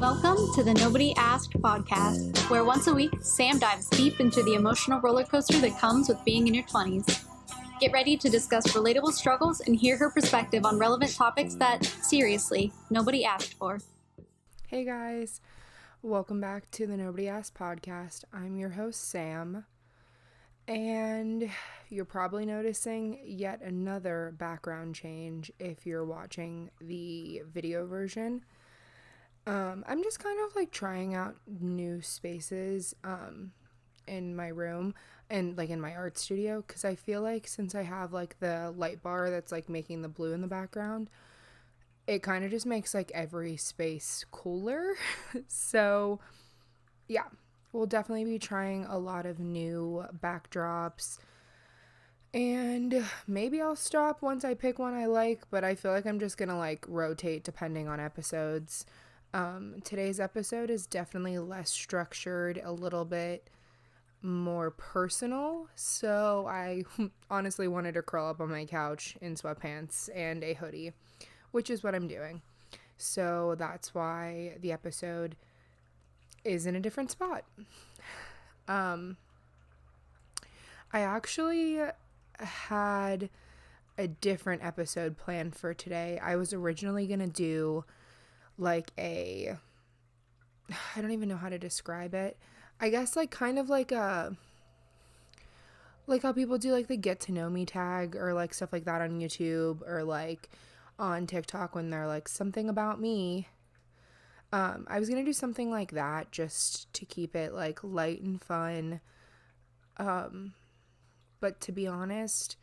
Welcome to the Nobody Asked podcast, where once a week, Sam dives deep into the emotional roller coaster that comes with being in your 20s. Get ready to discuss relatable struggles and hear her perspective on relevant topics that, seriously, nobody asked for. Hey guys, welcome back to the Nobody Asked podcast. I'm your host, Sam, and you're probably noticing yet another background change if you're watching the video version. I'm just kind of like trying out new spaces in my room and like in my art studio, because I feel like since I have like the light bar that's like making the blue in the background, it kind of just makes like every space cooler. So yeah, we'll definitely be trying a lot of new backdrops, and maybe I'll stop once I pick one I like, but I feel like I'm just gonna like rotate depending on episodes. Today's episode is definitely less structured, a little bit more personal, so I honestly wanted to curl up on my couch in sweatpants and a hoodie, which is what I'm doing. So that's why the episode is in a different spot. I actually had a different episode planned for today. I was originally going to do like I don't even know how to describe it. I guess like kind of like how people do like the get to know me tag or like stuff like that on YouTube or like on TikTok when they're like something about me. I was gonna do something like that just to keep it like light and fun. But to be honest,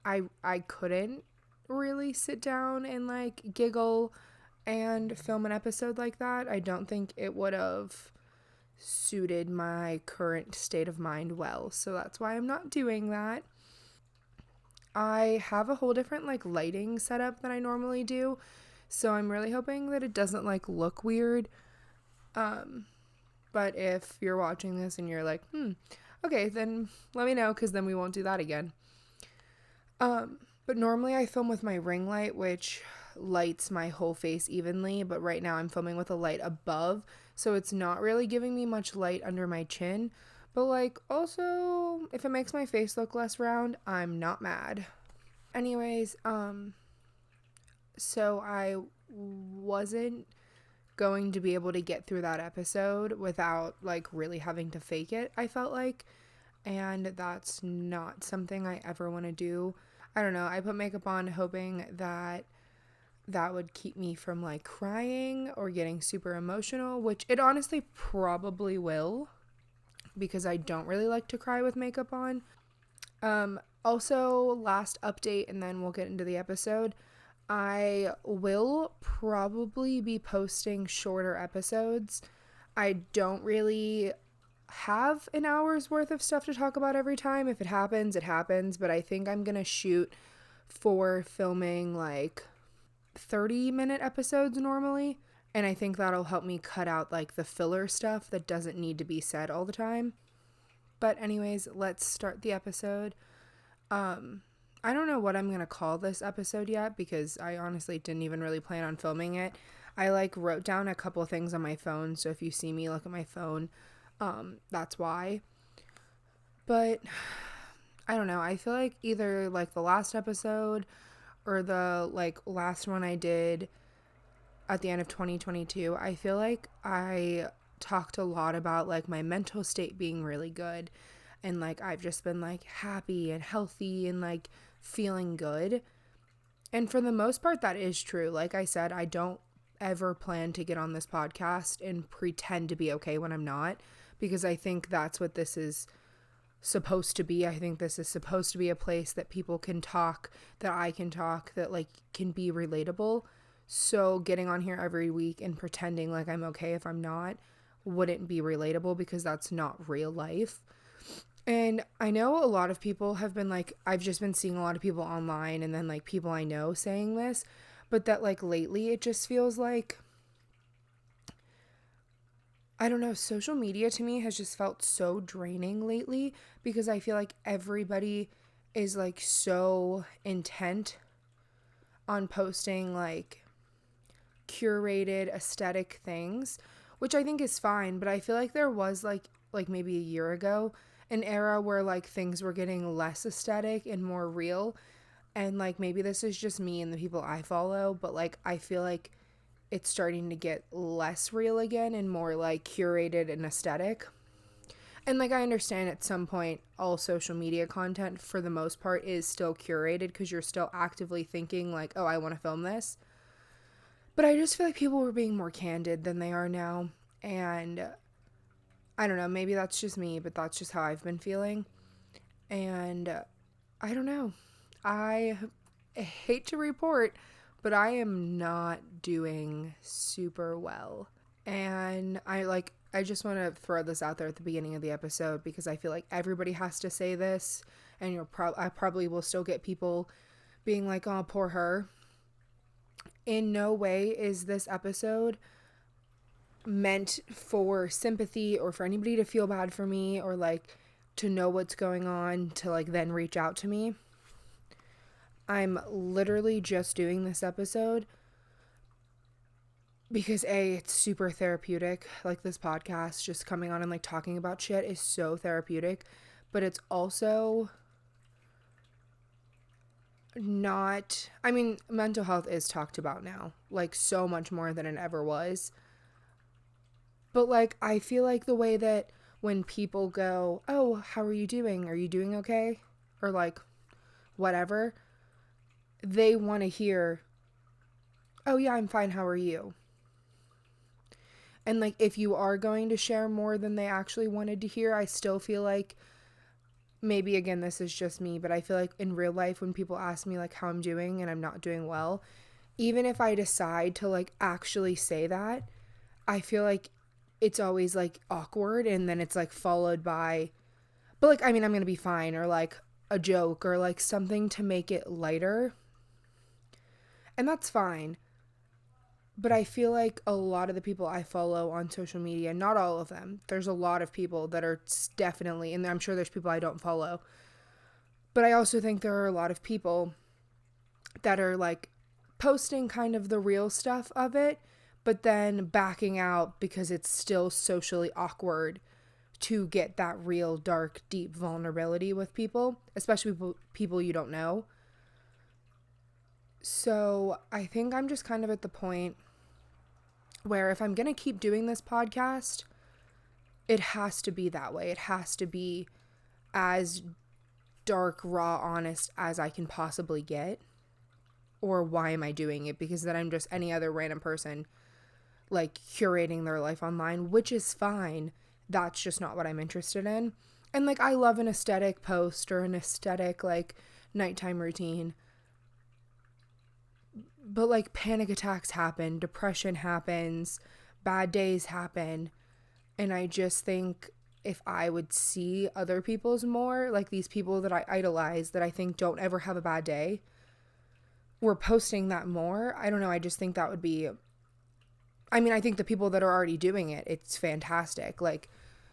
I couldn't really sit down and like giggle and film an episode like that. I don't think it would have suited my current state of mind well, so that's why I'm not doing that. I have a whole different like lighting setup than I normally do, so I'm really hoping that it doesn't like look weird. But if you're watching this and you're like, okay, then let me know, because then we won't do that again. But normally I film with my ring light, which lights my whole face evenly, but right now I'm filming with a light above, so it's not really giving me much light under my chin. But like, also, if it makes my face look less round, I'm not mad. Anyways, so I wasn't going to be able to get through that episode without like really having to fake it, I felt like, and that's not something I ever want to do. I don't know, I put makeup on hoping that would keep me from like crying or getting super emotional, which it honestly probably will, because I don't really like to cry with makeup on. Also, last update, and then we'll get into the episode. I will probably be posting shorter episodes. I don't really have an hour's worth of stuff to talk about every time. If it happens, it happens, but I think I'm gonna shoot for filming like 30-minute episodes normally, and I think that'll help me cut out like the filler stuff that doesn't need to be said all the time. But anyways, let's start the episode. I don't know what I'm gonna call this episode yet, because I honestly didn't even really plan on filming it. I like wrote down a couple things on my phone, so if you see me look at my phone, that's why. But I don't know, I feel like either like the last episode or the like last one I did at the end of 2022, I feel like I talked a lot about like my mental state being really good, and like I've just been like happy and healthy and like feeling good. And for the most part, that is true. Like I said, I don't ever plan to get on this podcast and pretend to be okay when I'm not, because I think that's what this is supposed to be. I think this is supposed to be a place that people can talk, that I can talk, that like can be relatable. So getting on here every week and pretending like I'm okay if I'm not wouldn't be relatable, because that's not real life. And I know a lot of people have been like, I've just been seeing a lot of people online and then like people I know saying this, but that like lately it just feels like, I don't know, social media to me has just felt so draining lately, because I feel like everybody is like so intent on posting like curated aesthetic things, which I think is fine, but I feel like there was like maybe a year ago an era where like things were getting less aesthetic and more real, and like maybe this is just me and the people I follow, but like I feel like it's starting to get less real again and more like curated and aesthetic. And like I understand at some point all social media content for the most part is still curated because you're still actively thinking like, oh, I want to film this. But I just feel like people were being more candid than they are now. And I don't know, maybe that's just me, but that's just how I've been feeling. And I don't know. I hate to report, but I am not doing super well. And I just want to throw this out there at the beginning of the episode because I feel like everybody has to say this, and I probably will still get people being like, "Oh, poor her." In no way is this episode meant for sympathy or for anybody to feel bad for me or like to know what's going on to like then reach out to me. I'm literally just doing this episode because it's super therapeutic. Like this podcast, just coming on and like talking about shit is so therapeutic, but it's also not, I mean, mental health is talked about now, like so much more than it ever was. But like, I feel like the way that when people go, oh, how are you doing? Are you doing okay? Or like, whatever, they want to hear, oh yeah, I'm fine, how are you? And like, if you are going to share more than they actually wanted to hear, I still feel like, maybe again, this is just me, but I feel like in real life when people ask me like how I'm doing and I'm not doing well, even if I decide to like actually say that, I feel like it's always like awkward, and then it's like followed by, but like, I mean, I'm gonna be fine, or like a joke or like something to make it lighter. And that's fine. But I feel like a lot of the people I follow on social media, not all of them, there's a lot of people that are definitely, and I'm sure there's people I don't follow, but I also think there are a lot of people that are like posting kind of the real stuff of it, but then backing out because it's still socially awkward to get that real dark, deep vulnerability with people, especially people you don't know. So I think I'm just kind of at the point where if I'm going to keep doing this podcast, it has to be that way. It has to be as dark, raw, honest as I can possibly get. Or why am I doing it? Because then I'm just any other random person like curating their life online, which is fine. That's just not what I'm interested in. And like, I love an aesthetic post or an aesthetic like nighttime routine. But like, panic attacks happen, depression happens, bad days happen. And I just think if I would see other people's more, like these people that I idolize that I think don't ever have a bad day, were posting that more, I don't know, I just think that would be, I mean, I think the people that are already doing it, it's fantastic. Like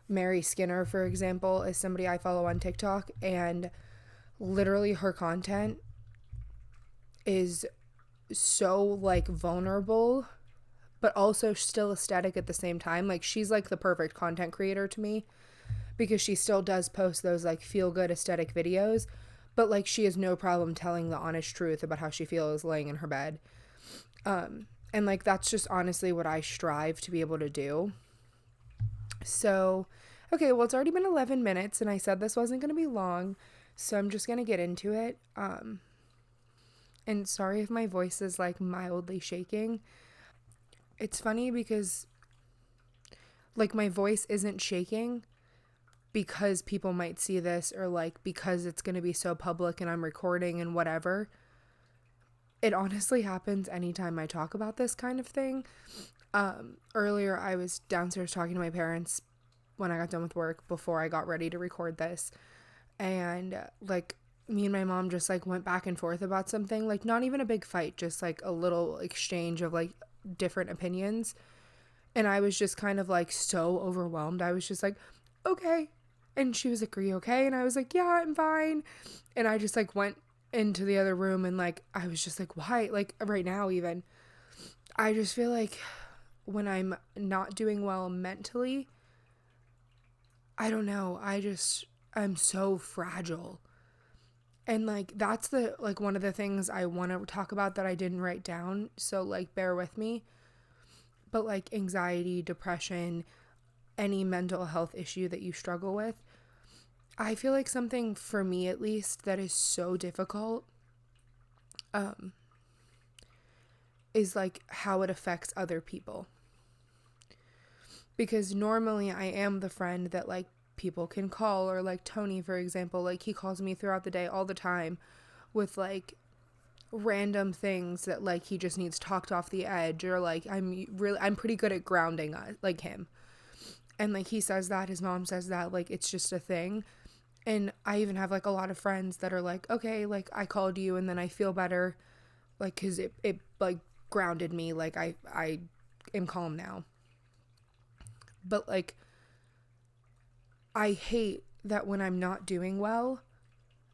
Mary Skinner, for example, is somebody I follow on TikTok, and literally her content is so like vulnerable, but also still aesthetic at the same time. Like, she's like the perfect content creator to me because she still does post those like feel good aesthetic videos, but like she has no problem telling the honest truth about how she feels laying in her bed. And like, that's just honestly what I strive to be able to do. So, okay, well, it's already been 11 minutes and I said this wasn't going to be long, so I'm just going to get into it. And sorry if my voice is like mildly shaking. It's funny because like my voice isn't shaking because people might see this, or like because it's going to be so public and I'm recording and whatever. It honestly happens anytime I talk about this kind of thing. Earlier I was downstairs talking to my parents when I got done with work before I got ready to record this. And like, me and my mom just like went back and forth about something, like not even a big fight, just like a little exchange of like different opinions. And I was just kind of like so overwhelmed. I was just like, okay. And she was like, are you okay? And I was like, yeah, I'm fine. And I just like went into the other room and like, I was just like, why? Like right now even. I just feel like when I'm not doing well mentally, I don't know, I'm so fragile. And like that's the like one of the things I want to talk about that I didn't write down, so like bear with me. But like anxiety, depression, any mental health issue that you struggle with, I feel like something for me at least that is so difficult is like how it affects other people. Because normally I am the friend that like people can call, or like Tony, for example, like he calls me throughout the day all the time with like random things that like he just needs talked off the edge, or like I'm pretty good at grounding like him. And like he says that, his mom says that, like it's just a thing. And I even have like a lot of friends that are like, okay, like I called you and then I feel better, like cuz it like grounded me, like I am calm now. But like I hate that when I'm not doing well,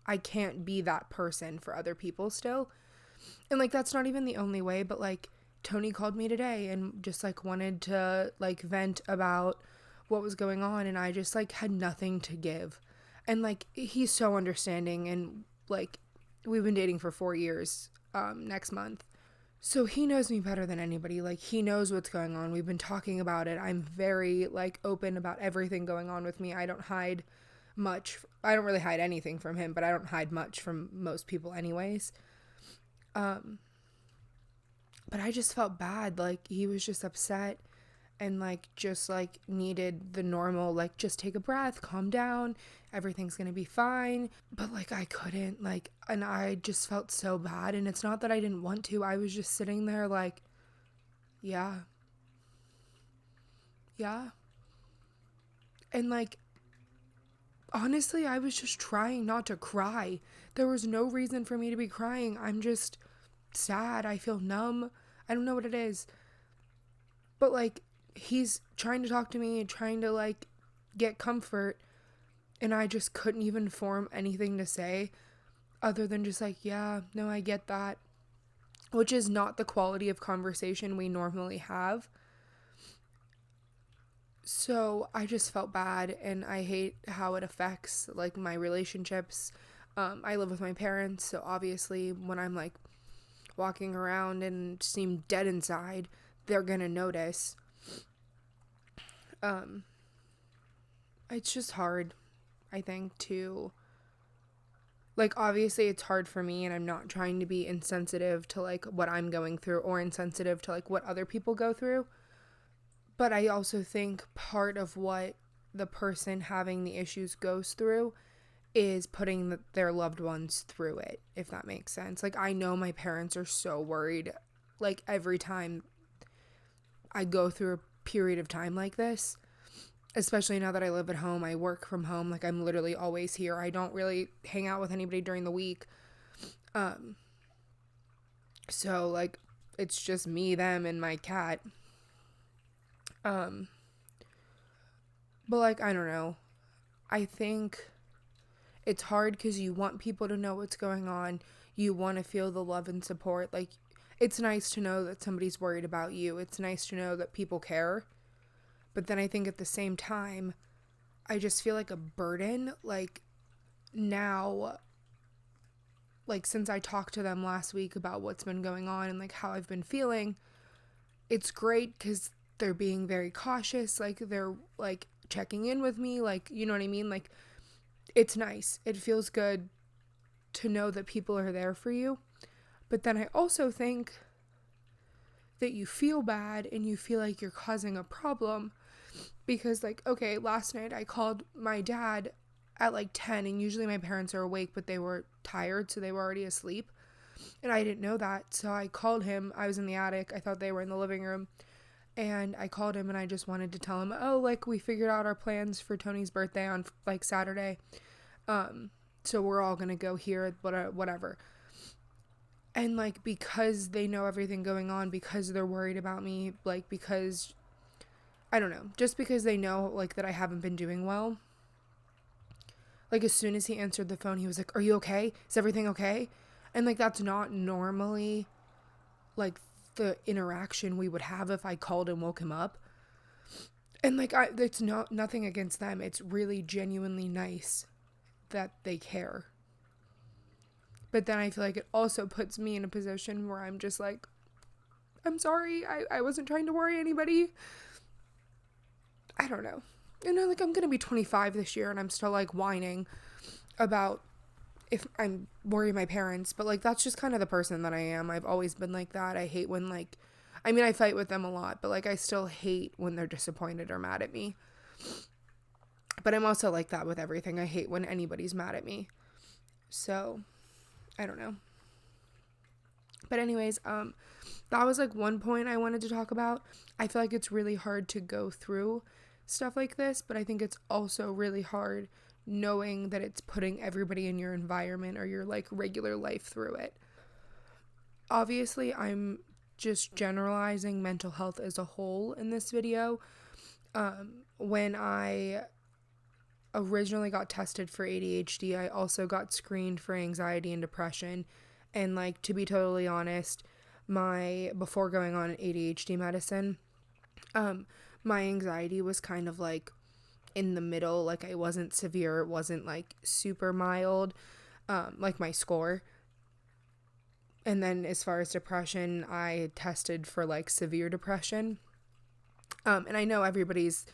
I can't be that person for other people still. And like that's not even the only way, but like Tony called me today and just like wanted to like vent about what was going on, and I just like had nothing to give. And like he's so understanding, and like we've been dating for 4 years next month. So he knows me better than anybody. Like he knows what's going on. We've been talking about it. I'm very like open about everything going on with me. I don't hide much. I don't really hide anything from him, but I don't hide much from most people anyways. But I just felt bad. Like he was just upset and like just like needed the normal, like just take a breath, calm down, everything's gonna be fine. But like I couldn't, like, and I just felt so bad. And it's not that I didn't want to, I was just sitting there like, yeah, yeah. And like honestly, I was just trying not to cry. There was no reason for me to be crying. I'm just sad. I feel numb. I don't know what it is. But like he's trying to talk to me and trying to like get comfort, and I just couldn't even form anything to say other than just like, yeah, no, I get that, which is not the quality of conversation we normally have. So I just felt bad, and I hate how it affects like my relationships. I live with my parents, so obviously when I'm like walking around and seem dead inside, they're gonna notice. It's just hard, I think, to like, obviously it's hard for me, and I'm not trying to be insensitive to like what I'm going through or insensitive to like what other people go through. But I also think part of what the person having the issues goes through is putting their loved ones through it, if that makes sense. Like, I know my parents are so worried, like, every time I go through a period of time like this, especially now that I live at home, I work from home, like, I'm literally always here. I don't really hang out with anybody during the week. So, like, it's just me, them, and my cat. But, like, I don't know. I think it's hard because you want people to know what's going on. You want to feel the love and support. Like, it's nice to know that somebody's worried about you. It's nice to know that people care. But then I think at the same time, I just feel like a burden. Like, now, like, since I talked to them last week about what's been going on and, like, how I've been feeling, it's great because they're being very cautious. Like, they're, like, checking in with me. Like, you know what I mean? Like, it's nice. It feels good to know that people are there for you. But then I also think that you feel bad and you feel like you're causing a problem because, like, okay, last night I called my dad at like 10, and usually my parents are awake, but they were tired, so they were already asleep. And I didn't know that, so I called him. I was in the attic. I thought they were in the living room. And I called him, and I just wanted to tell him, oh, like, we figured out our plans for Tony's birthday on, like, Saturday. So we're all gonna go here, whatever. And, like, because they know everything going on, because they're worried about me, like, because, I don't know, just because they know, like, that I haven't been doing well. Like, as soon as he answered the phone, he was like, are you okay? Is everything okay? And, like, that's not normally, like, the interaction we would have if I called and woke him up. And like, it's nothing against them. It's really genuinely nice that they care. But then I feel like it also puts me in a position where I'm just like, I'm sorry, I wasn't trying to worry anybody. I don't know. And I'm going to be 25 this year and I'm still like whining about if I'm worrying my parents. But like, that's just kind of the person that I am. I've always been like that. I hate when like, I mean, I fight with them a lot, but like, I still hate when they're disappointed or mad at me. But I'm also like that with everything. I hate when anybody's mad at me. So, I don't know. But anyways, that was like one point I wanted to talk about. I feel like it's really hard to go through stuff like this, but I think it's also really hard knowing that it's putting everybody in your environment or your like regular life through it. Obviously, I'm just generalizing mental health as a whole in this video. When I originally got tested for ADHD, I also got screened for anxiety and depression. And like, to be totally honest, before going on ADHD medicine, my anxiety was kind of like in the middle. Like, I wasn't severe, it wasn't like super mild, like my score. And then as far as depression, I tested for like severe depression. And I know everybody's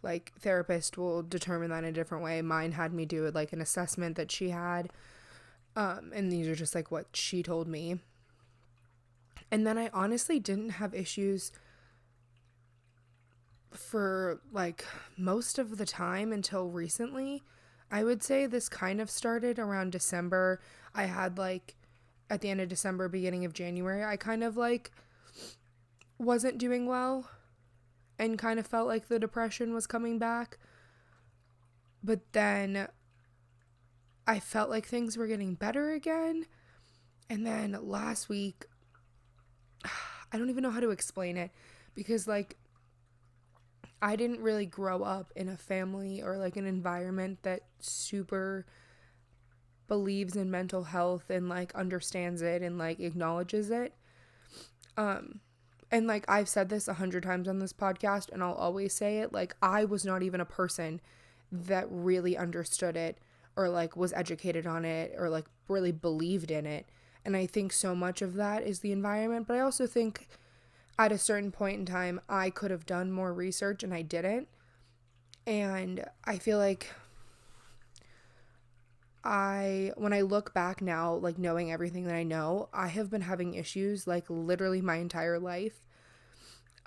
like therapist will determine that in a different way. Mine had me do like an assessment that she had. And these are just like what she told me. And then I honestly didn't have issues for like most of the time until recently. I would say this kind of started around December. I had like at the end of December, beginning of January, I kind of like wasn't doing well and kind of felt like the depression was coming back. But then I felt like things were getting better again. And then last week, I don't even know how to explain it, because like I didn't really grow up in a family or like an environment that super believes in mental health and like understands it and like acknowledges it. And like I've said this 100 times on this podcast and I'll always say it, like I was not even a person that really understood it or like was educated on it or like really believed in it. And I think so much of that is the environment, but I also think at a certain point in time I could have done more research and I didn't. And I feel like when I look back now, like knowing everything that I know, I have been having issues like literally my entire life.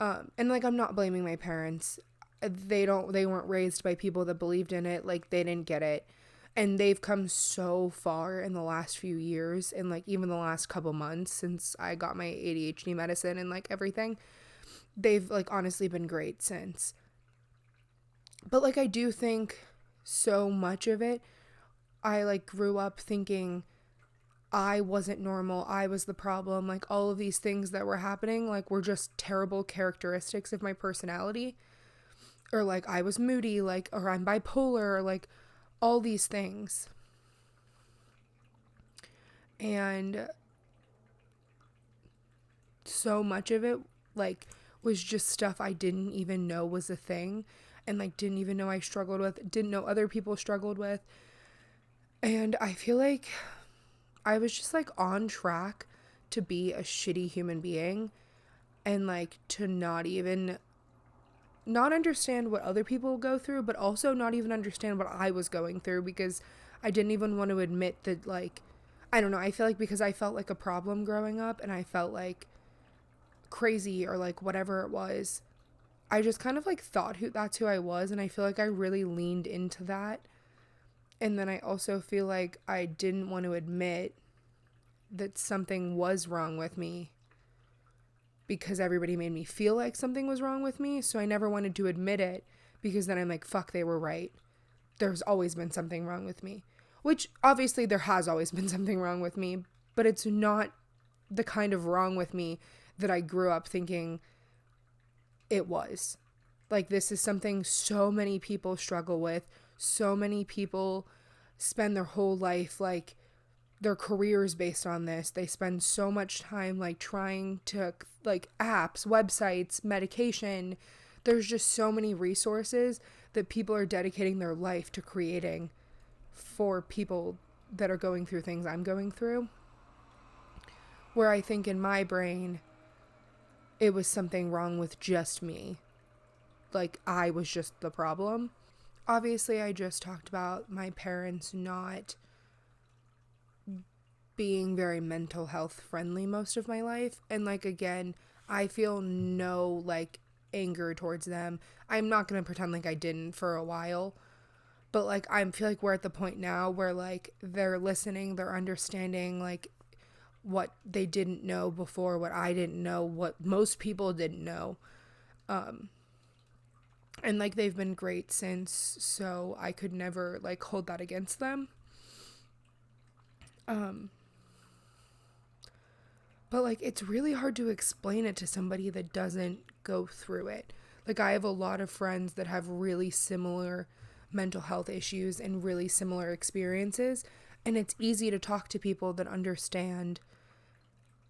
And like, I'm not blaming my parents. They weren't raised by people that believed in it. Like they didn't get it. And they've come so far in the last few years and like even the last couple months since I got my ADHD medicine and like everything. They've like honestly been great since. But like, I do think so much of it, I like grew up thinking I wasn't normal, I was the problem, like all of these things that were happening like were just terrible characteristics of my personality, or like I was moody, like, or I'm bipolar, or like all these things. And so much of it like was just stuff I didn't even know was a thing and like didn't even know I struggled with, didn't know other people struggled with. And I feel like I was just like on track to be a shitty human being and like to not understand what other people go through, but also not even understand what I was going through, because I didn't even want to admit that, like, I don't know, I feel like because I felt like a problem growing up and I felt like crazy or like whatever it was, I just kind of like thought that's who I was, and I feel like I really leaned into that. And then I also feel like I didn't want to admit that something was wrong with me because everybody made me feel like something was wrong with me. So I never wanted to admit it because then I'm like, fuck, they were right. There's always been something wrong with me, which obviously there has always been something wrong with me, but it's not the kind of wrong with me that I grew up thinking it was. Like, this is something so many people struggle with. So many people spend their whole life, like, their careers based on this. They spend so much time, like, trying to like apps, websites, medication. There's just so many resources that people are dedicating their life to creating for people that are going through things I'm going through. Where I think in my brain, it was something wrong with just me. Like, I was just the problem. Obviously, I just talked about my parents not being very mental health friendly most of my life. And, like, again, I feel no, like, anger towards them. I'm not going to pretend like I didn't for a while. But, like, I feel like we're at the point now where, like, they're listening, they're understanding, like, what they didn't know before, what I didn't know, what most people didn't know. And, like, they've been great since, so I could never, like, hold that against them. But, like, it's really hard to explain it to somebody that doesn't go through it. Like, I have a lot of friends that have really similar mental health issues and really similar experiences, and it's easy to talk to people that understand.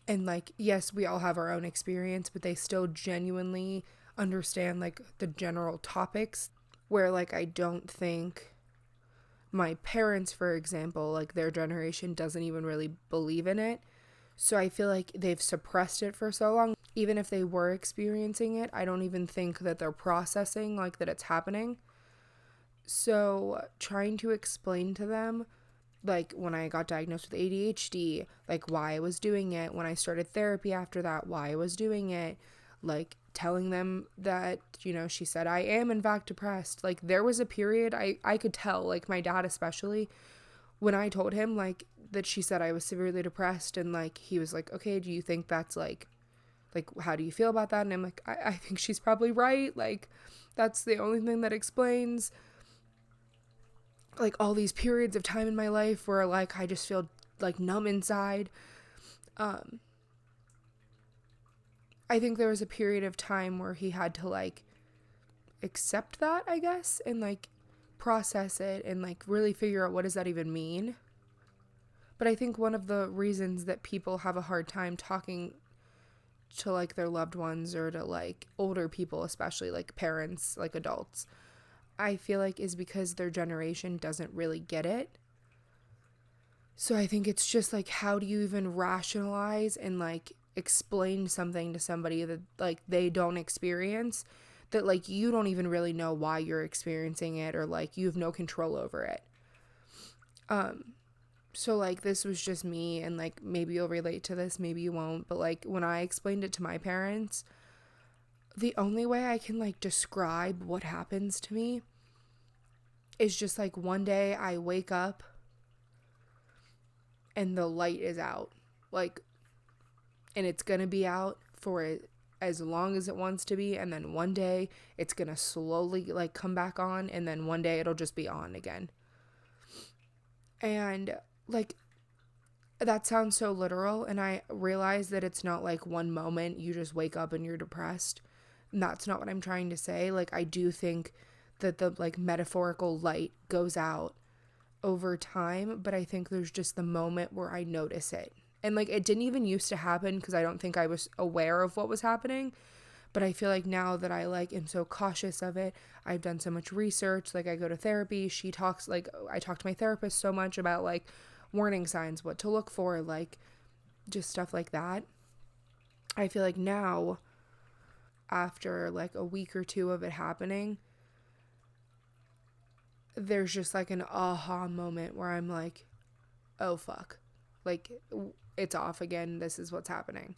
And, like, yes, we all have our own experience, but they still genuinely understand, like, the general topics, where, like, I don't think my parents, for example, like, their generation doesn't even really believe in it. So I feel like they've suppressed it for so long. Even if they were experiencing it, I don't even think that they're processing, like, that it's happening. So trying to explain to them, like, when I got diagnosed with ADHD, like, why I was doing it, when I started therapy after that, why I was doing it, like, telling them that, you know, she said I am in fact depressed. Like, there was a period I could tell, like, my dad especially, when I told him, like, that she said I was severely depressed, and, like, he was like, okay, do you think that's, like, how do you feel about that? And I'm like, I think she's probably right. Like, that's the only thing that explains, like, all these periods of time in my life where, like, I just feel, like, numb inside. I think there was a period of time where he had to, like, accept that, I guess, and, like, process it and, like, really figure out what does that even mean. But I think one of the reasons that people have a hard time talking to, like, their loved ones or to, like, older people, especially, like, parents, like, adults, I feel like is because their generation doesn't really get it. So I think it's just, like, how do you even rationalize and, like, explain something to somebody that, like, they don't experience, that, like, you don't even really know why you're experiencing it, or, like, you have no control over it. So, like, this was just me, and, like, maybe you'll relate to this, maybe you won't, but, like, when I explained it to my parents, the only way I can, like, describe what happens to me is just, like, one day I wake up and the light is out, like, and it's gonna be out for as long as it wants to be, and then one day it's gonna slowly, like, come back on, and then one day it'll just be on again. And, like, that sounds so literal, and I realize that it's not, like, one moment you just wake up and you're depressed, and that's not what I'm trying to say. Like, I do think that the, like, metaphorical light goes out over time, but I think there's just the moment where I notice it. And, like, it didn't even used to happen because I don't think I was aware of what was happening. But I feel like now that I, like, am so cautious of it, I've done so much research. Like, I go to therapy. I talk to my therapist so much about, like, warning signs, what to look for, like, just stuff like that. I feel like now, after, like, a week or two of it happening, there's just, like, an aha moment where I'm like, oh, fuck. Like, it's off again. This is what's happening.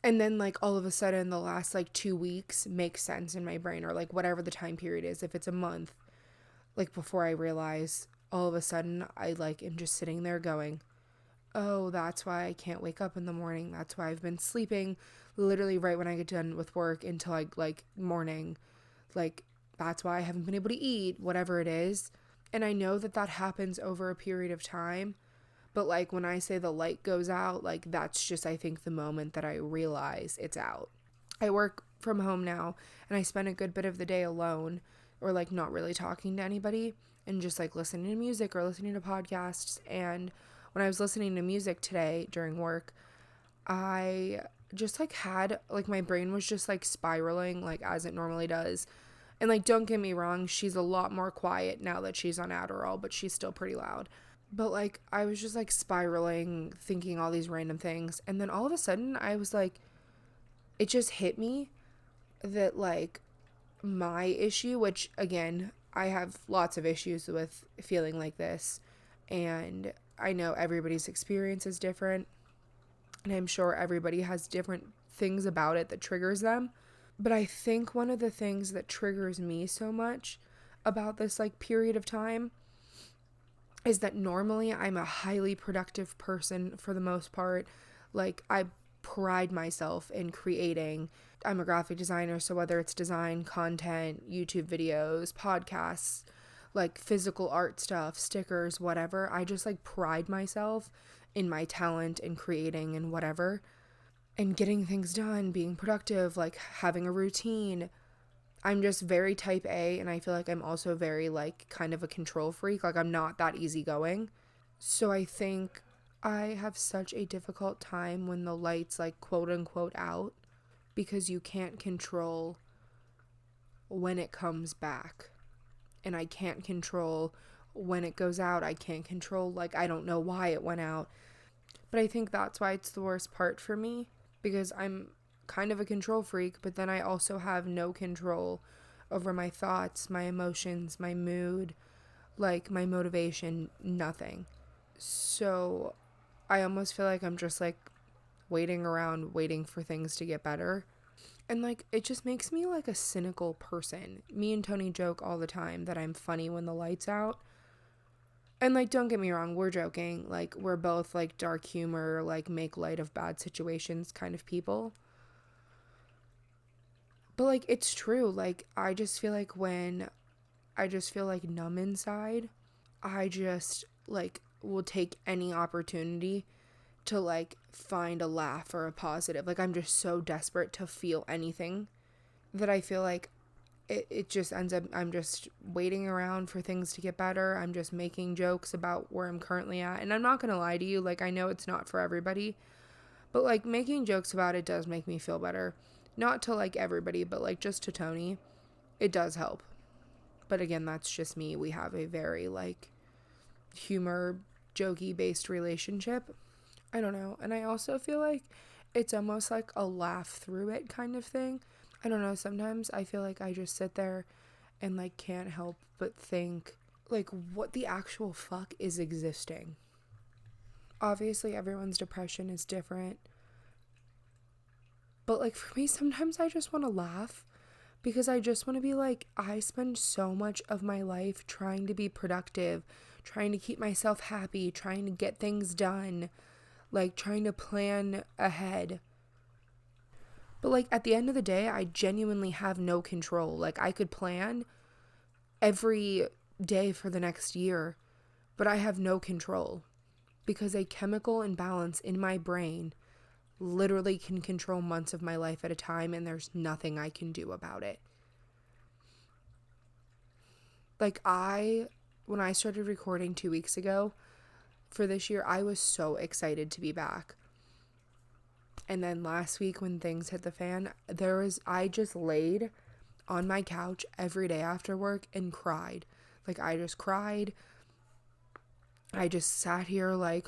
And then, like, all of a sudden, the last, like, 2 weeks makes sense in my brain, or, like, whatever the time period is. If it's a month, like, before I realize, all of a sudden, I, like, am just sitting there going, oh, that's why I can't wake up in the morning. That's why I've been sleeping literally right when I get done with work until, like, morning. Like, that's why I haven't been able to eat, whatever it is. And I know that that happens over a period of time. But, like, when I say the light goes out, like, that's just, I think, the moment that I realize it's out. I work from home now, and I spend a good bit of the day alone, or, like, not really talking to anybody, and just, like, listening to music or listening to podcasts. And when I was listening to music today during work, I just like had like my brain was just like spiraling like as it normally does. And like don't get me wrong, she's a lot more quiet now that she's on Adderall, but she's still pretty loud. But like I was just like spiraling, thinking all these random things, and then all of a sudden I was like, it just hit me that like my issue, which again, I have lots of issues with feeling like this, and I know everybody's experience is different, and I'm sure everybody has different things about it that triggers them. But I think one of the things that triggers me so much about this like period of time is that normally I'm a highly productive person for the most part. Like I pride myself in creating. I'm a graphic designer, so whether it's design, content, YouTube videos, podcasts, like physical art stuff, stickers, whatever, I just like pride myself in my talent in creating and whatever, and getting things done, being productive, like having a routine. I'm just very type A, and I feel like I'm also very like kind of a control freak. Like I'm not that easygoing. So I think I have such a difficult time when the light's like quote unquote out, because you can't control when it comes back. And I can't control when it goes out. I can't control, like, I don't know why it went out. But I think that's why it's the worst part for me, because I'm kind of a control freak, but then I also have no control over my thoughts, my emotions, my mood, like my motivation, nothing. So I almost feel like I'm just like waiting around, waiting for things to get better. And like it just makes me like a cynical person. Me and Tony joke all the time that I'm funny when the light's out. And like don't get me wrong, we're joking. Like we're both like dark humor, like make light of bad situations kind of people. But like it's true. Like I just feel like when I just feel like numb inside, I just like will take any opportunity to like find a laugh or a positive. Like I'm just so desperate to feel anything that I feel like it just ends up, I'm just waiting around for things to get better. I'm just making jokes about where I'm currently at. And I'm not going to lie to you, like I know it's not for everybody, but like making jokes about it does make me feel better. Not to like everybody, but like just to Tony, it does help. But again, that's just me. We have a very like humor, jokey based relationship. I don't know. And I also feel like it's almost like a laugh through it kind of thing. I don't know. Sometimes I feel like I just sit there and like can't help but think like what the actual fuck is existing. Obviously everyone's depression is different. But like for me, sometimes I just want to laugh, because I just want to be like, I spend so much of my life trying to be productive, trying to keep myself happy, trying to get things done, like trying to plan ahead. But like at the end of the day, I genuinely have no control. Like I could plan every day for the next year, but I have no control, because a chemical imbalance in my brain literally can control months of my life at a time, and there's nothing I can do about it. Like when I started recording 2 weeks ago for this year, I was so excited to be back. And then last week when things hit the fan, I just laid on my couch every day after work and cried. Like I just cried. I just sat here like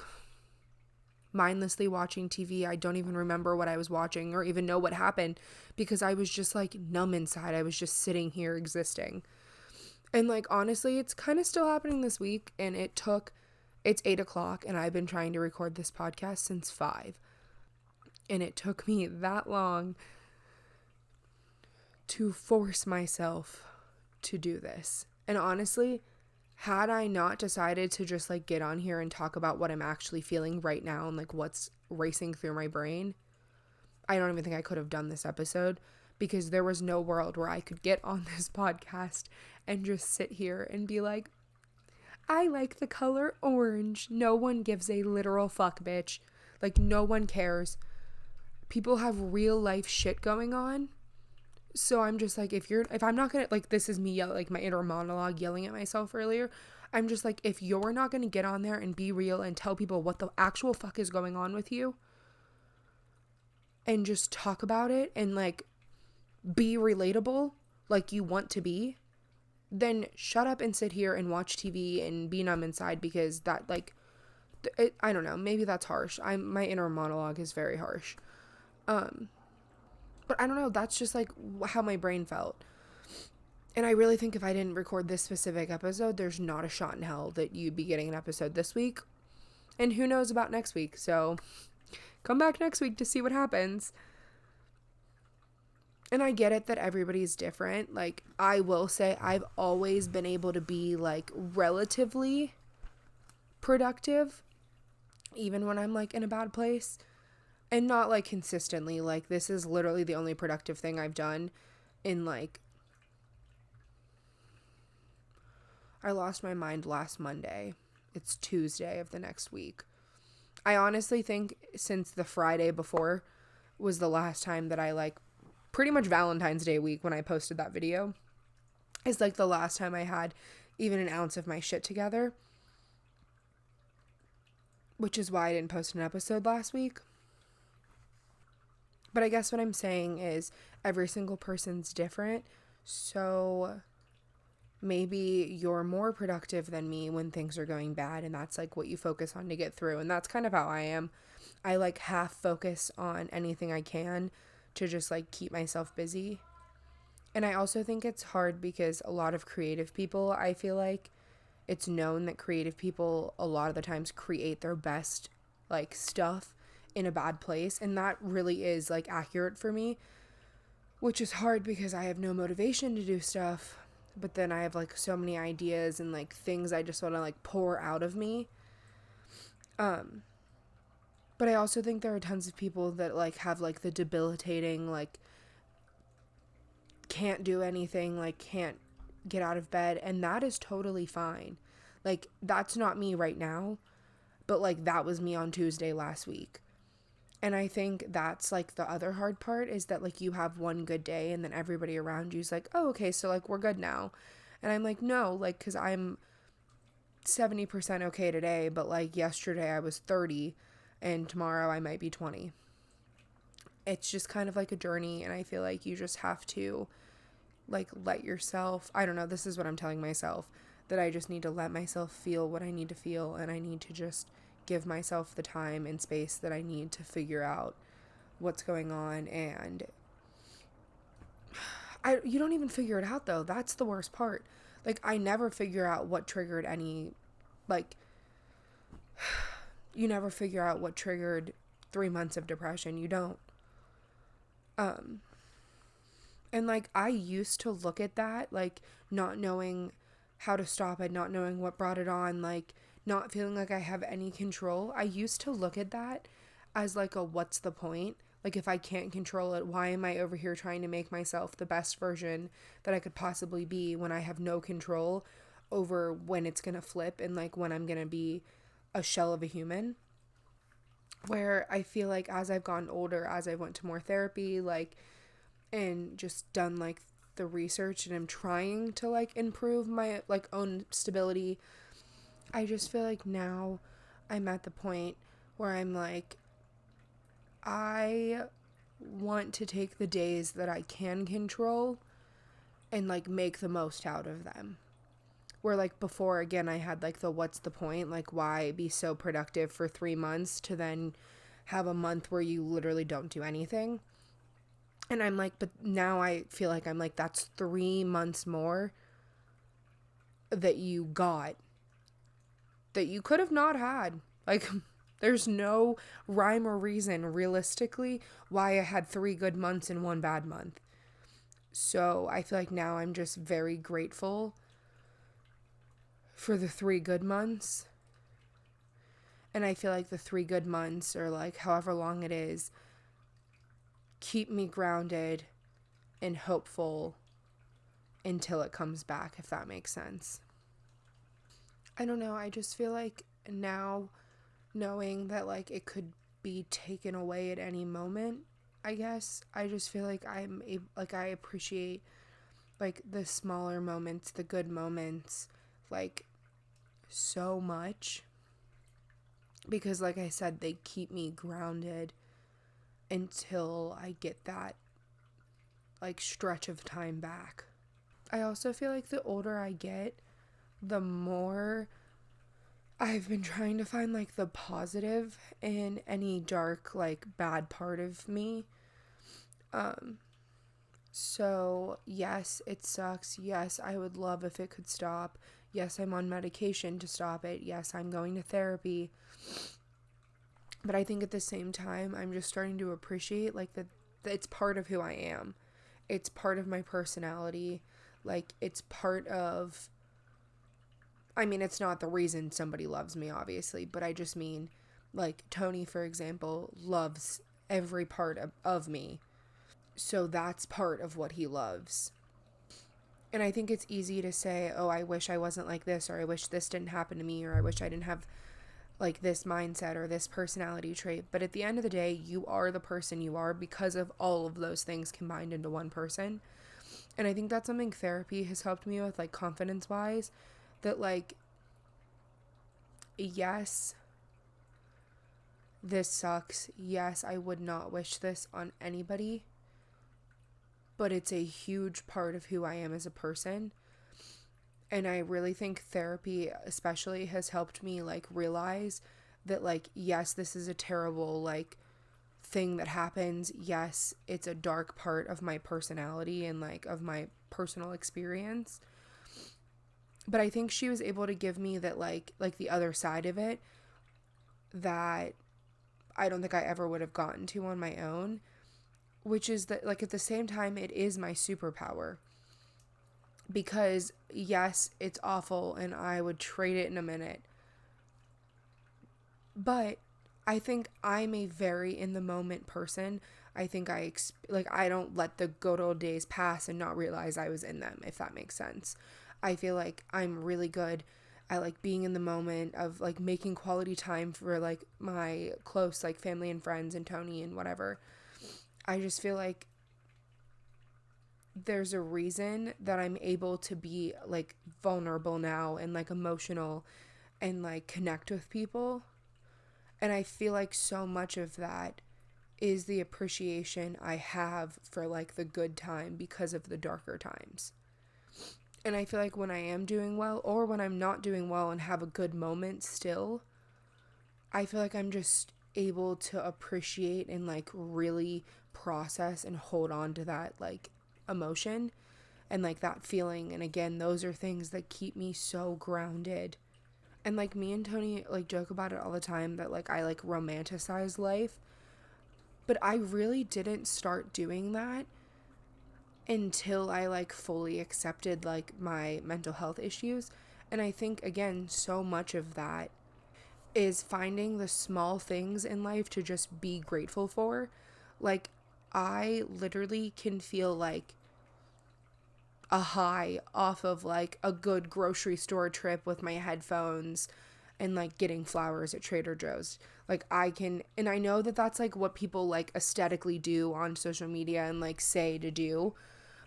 mindlessly watching TV. I don't even remember what I was watching or even know what happened, because I was just like numb inside. I was just sitting here existing. And like honestly, it's kind of still happening this week, and it's 8:00 and I've been trying to record this podcast since 5. And it took me that long to force myself to do this. And honestly, had I not decided to just like get on here and talk about what I'm actually feeling right now and like what's racing through my brain, I don't even think I could have done this episode, because there was no world where I could get on this podcast and just sit here and be like, I like the color orange. No one gives a literal fuck, bitch. Like no one cares. People have real life shit going on. So I'm just like, if I'm not gonna, like, this is me yelling, like my inner monologue yelling at myself earlier. I'm just like, if you're not gonna get on there and be real and tell people what the actual fuck is going on with you, and just talk about it and like be relatable like you want to be, then shut up and sit here and watch TV and be numb inside, because that like I don't know, maybe that's harsh. My inner monologue is very harsh. But I don't know, that's just like how my brain felt. And I really think if I didn't record this specific episode, there's not a shot in hell that you'd be getting an episode this week. And who knows about next week. So come back next week to see what happens. And I get it that everybody's different. Like, I will say I've always been able to be like relatively productive, even when I'm like in a bad place. And not like consistently. Like, this is literally the only productive thing I've done in like, I lost my mind last Monday. It's Tuesday of the next week. I honestly think since the Friday before was the last time that I like, pretty much Valentine's Day week when I posted that video, is like the last time I had even an ounce of my shit together. Which is why I didn't post an episode last week. But I guess what I'm saying is every single person's different. So maybe you're more productive than me when things are going bad, and that's like what you focus on to get through. And that's kind of how I am. I like half focus on anything I can to just like keep myself busy. And I also think it's hard because a lot of creative people, I feel like it's known that creative people a lot of the times create their best like stuff in a bad place, and that really is like accurate for me, which is hard because I have no motivation to do stuff, but then I have like so many ideas and like things I just want to like pour out of me. But I also think there are tons of people that like have like the debilitating like can't do anything, like can't get out of bed, and that is totally fine. Like, that's not me right now, but like that was me on Tuesday last week. And I think that's like the other hard part, is that like you have one good day and then everybody around you is like, oh, okay, so like we're good now. And I'm like, no, like, because I'm 70% okay today, but like yesterday I was 30 and tomorrow I might be 20. It's just kind of like a journey, and I feel like you just have to like let yourself, I don't know, this is what I'm telling myself, that I just need to let myself feel what I need to feel, and I need to just give myself the time and space that I need to figure out what's going on. And you don't even figure it out though. That's the worst part. Like, I never figure out what triggered any, like, you never figure out what triggered 3 months of depression. You don't. And like, I used to look at that, like, not knowing how to stop it, not knowing what brought it on, like, not feeling like I have any control. I used to look at that as like a what's the point? Like, if I can't control it, why am I over here trying to make myself the best version that I could possibly be when I have no control over when it's going to flip and like when I'm going to be a shell of a human? Where I feel like as I've gotten older, as I went to more therapy, like, and just done like the research, and I'm trying to like improve my like own stability, I just feel like now I'm at the point where I'm like, I want to take the days that I can control and like make the most out of them. Where like before, again, I had like the what's the point? Like, why be so productive for 3 months to then have a month where you literally don't do anything? And I'm like, but now I feel like I'm like, that's 3 months more that you got that you could have not had. Like, there's no rhyme or reason realistically why I had 3 good months and 1 bad month. So I feel like now I'm just very grateful for the 3 good months. And I feel like the 3 good months, or like however long it is, keep me grounded and hopeful until it comes back, if that makes sense. I don't know, I just feel like now, knowing that like it could be taken away at any moment, I guess, I just feel like I appreciate like the smaller moments, the good moments, like, so much, because like I said, they keep me grounded until I get that like stretch of time back. I also feel like the older I get, the more I've been trying to find like the positive in any dark, like bad part of me. So yes, it sucks. Yes, I would love if it could stop. Yes, I'm on medication to stop it. Yes, I'm going to therapy. But I think at the same time, I'm just starting to appreciate like that it's part of who I am. It's part of my personality. Like it's part of, I mean, it's not the reason somebody loves me, obviously, but I just mean like Tony, for example, loves every part of me. So that's part of what he loves. And I think it's easy to say, oh, I wish I wasn't like this, or I wish this didn't happen to me, or I wish I didn't have like this mindset or this personality trait. But at the end of the day, you are the person you are because of all of those things combined into one person. And I think that's something therapy has helped me with, like confidence wise, that like, yes, this sucks. Yes, I would not wish this on anybody, but it's a huge part of who I am as a person. And I really think therapy especially has helped me like realize that like, yes, this is a terrible like thing that happens. Yes, it's a dark part of my personality and like of my personal experience. But I think she was able to give me that like the other side of it that I don't think I ever would have gotten to on my own, which is that like at the same time it is my superpower. Because yes, it's awful and I would trade it in a minute. But I think I'm a very in the moment person. I think I don't let the good old days pass and not realize I was in them, if that makes sense. I feel like I'm really good at like being in the moment of like making quality time for like my close like family and friends and Tony and whatever. I just feel like there's a reason that I'm able to be like vulnerable now and like emotional and like connect with people. And I feel like so much of that is the appreciation I have for like the good time because of the darker times. And I feel like when I am doing well or when I'm not doing well and have a good moment still, I feel like I'm just able to appreciate and like really process and hold on to that like emotion and like that feeling. And again, those are things that keep me so grounded. And like me and Tony like joke about it all the time that like I like romanticize life, but I really didn't start doing that until I like fully accepted like my mental health issues. And I think again, so much of that is finding the small things in life to just be grateful for. Like I literally can feel like a high off of like a good grocery store trip with my headphones and like getting flowers at Trader Joe's. Like I can, and I know that that's like what people like aesthetically do on social media and like say to do.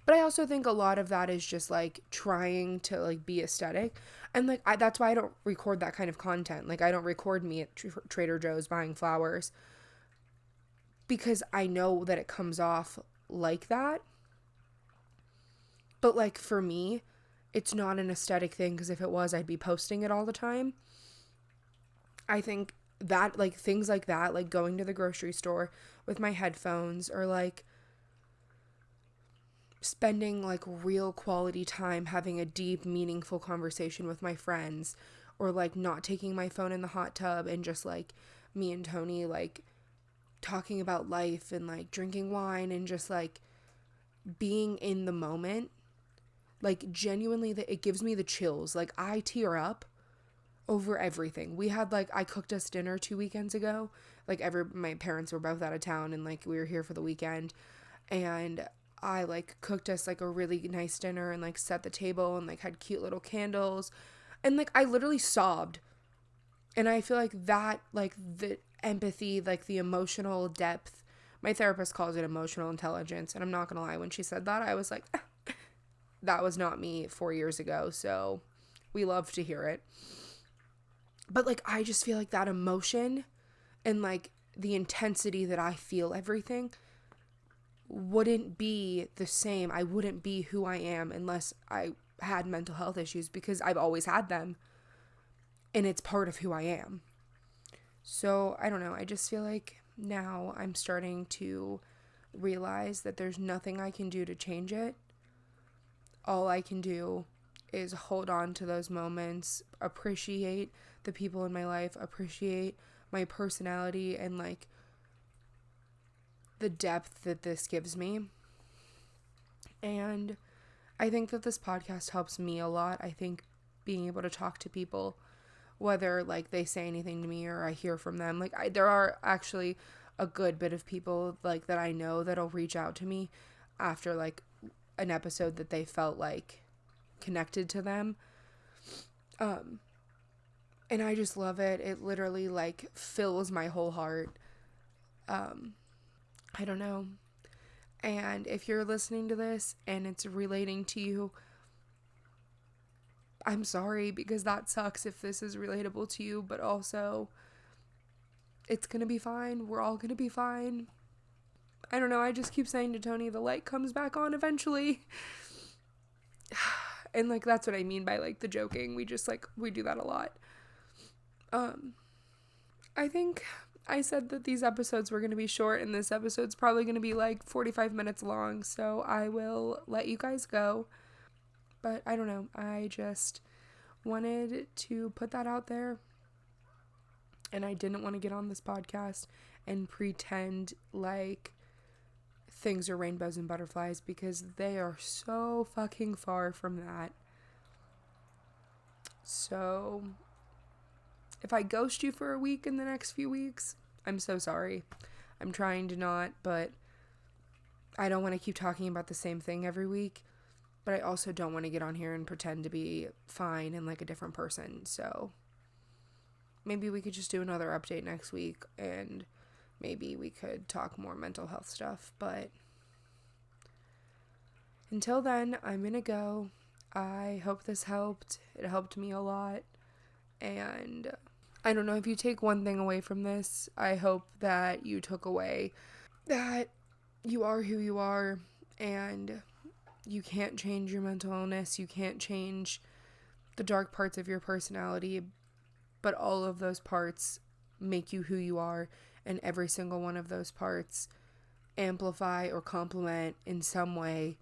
But I also think a lot of that is just like trying to like be aesthetic. And like that's why I don't record that kind of content. Like I don't record me at Trader Joe's buying flowers because I know that it comes off like that. But like for me, it's not an aesthetic thing because if it was, I'd be posting it all the time. I think that like things like that, like going to the grocery store with my headphones or like spending like real quality time having a deep, meaningful conversation with my friends, or like not taking my phone in the hot tub and just like me and Tony like talking about life and like drinking wine and just like being in the moment. Like genuinely that it gives me the chills. Like I tear up over everything. We had like, I cooked us dinner 2 weekends ago. Like my parents were both out of town and like we were here for the weekend, and I like cooked us like a really nice dinner and like set the table and like had cute little candles, and like I literally sobbed. And I feel like that, like the empathy, like the emotional depth, my therapist calls it emotional intelligence, and I'm not gonna lie, when she said that I was like that was not me 4 years ago, so we love to hear it. But like I just feel like that emotion and like the intensity that I feel everything wouldn't be the same. I wouldn't be who I am unless I had mental health issues, because I've always had them and it's part of who I am. So I don't know. I just feel like now I'm starting to realize that there's nothing I can do to change it. All I can do is hold on to those moments, appreciate the people in my life, appreciate my personality and like the depth that this gives me. And I think that this podcast helps me a lot. I think being able to talk to people, whether like they say anything to me or I hear from them, like there are actually a good bit of people like that I know that'll reach out to me after like an episode that they felt like connected to them. And I just love it. It literally like fills my whole heart. I don't know. And if you're listening to this and it's relating to you, I'm sorry, because that sucks if this is relatable to you, but also it's gonna be fine. We're all gonna be fine. I don't know. I just keep saying to Tony, the light comes back on eventually. And like, that's what I mean by like the joking. We just like, we do that a lot. I think I said that these episodes were going to be short, and this episode's probably going to be like 45 minutes long, so I will let you guys go. But I don't know, I just wanted to put that out there, and I didn't want to get on this podcast and pretend like things are rainbows and butterflies, because they are so fucking far from that. So if I ghost you for a week in the next few weeks, I'm so sorry. I'm trying to not, but I don't want to keep talking about the same thing every week. But I also don't want to get on here and pretend to be fine and like a different person. So maybe we could just do another update next week, and maybe we could talk more mental health stuff. But until then, I'm going to go. I hope this helped. It helped me a lot. And I don't know, if you take one thing away from this, I hope that you took away that you are who you are, and you can't change your mental illness. You can't change the dark parts of your personality, but all of those parts make you who you are, and every single one of those parts amplify or complement in some way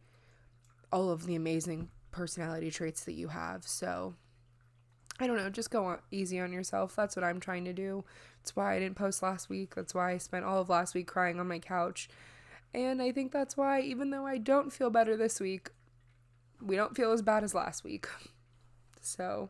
all of the amazing personality traits that you have. So I don't know, just go easy on yourself. That's what I'm trying to do. That's why I didn't post last week. That's why I spent all of last week crying on my couch. And I think that's why, even though I don't feel better this week, we don't feel as bad as last week. So,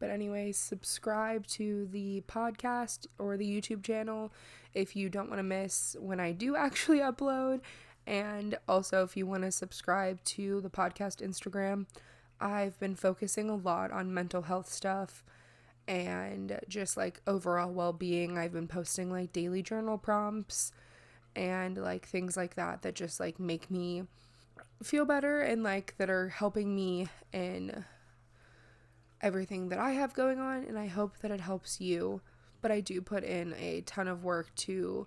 but anyways, subscribe to the podcast or the YouTube channel if you don't want to miss when I do actually upload. And also, if you want to subscribe to the podcast Instagram, I've been focusing a lot on mental health stuff and just like overall well-being. I've been posting like daily journal prompts and like things like that that just like make me feel better and like that are helping me in everything that I have going on, and I hope that it helps you. But I do put in a ton of work to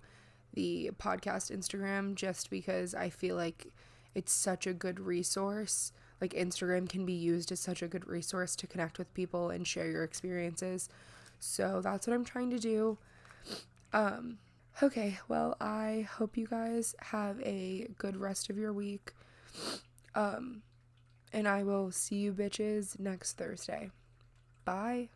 the podcast Instagram just because I feel like it's such a good resource. Like, Instagram can be used as such a good resource to connect with people and share your experiences. So that's what I'm trying to do. Okay, well, I hope you guys have a good rest of your week. And I will see you bitches next Thursday. Bye.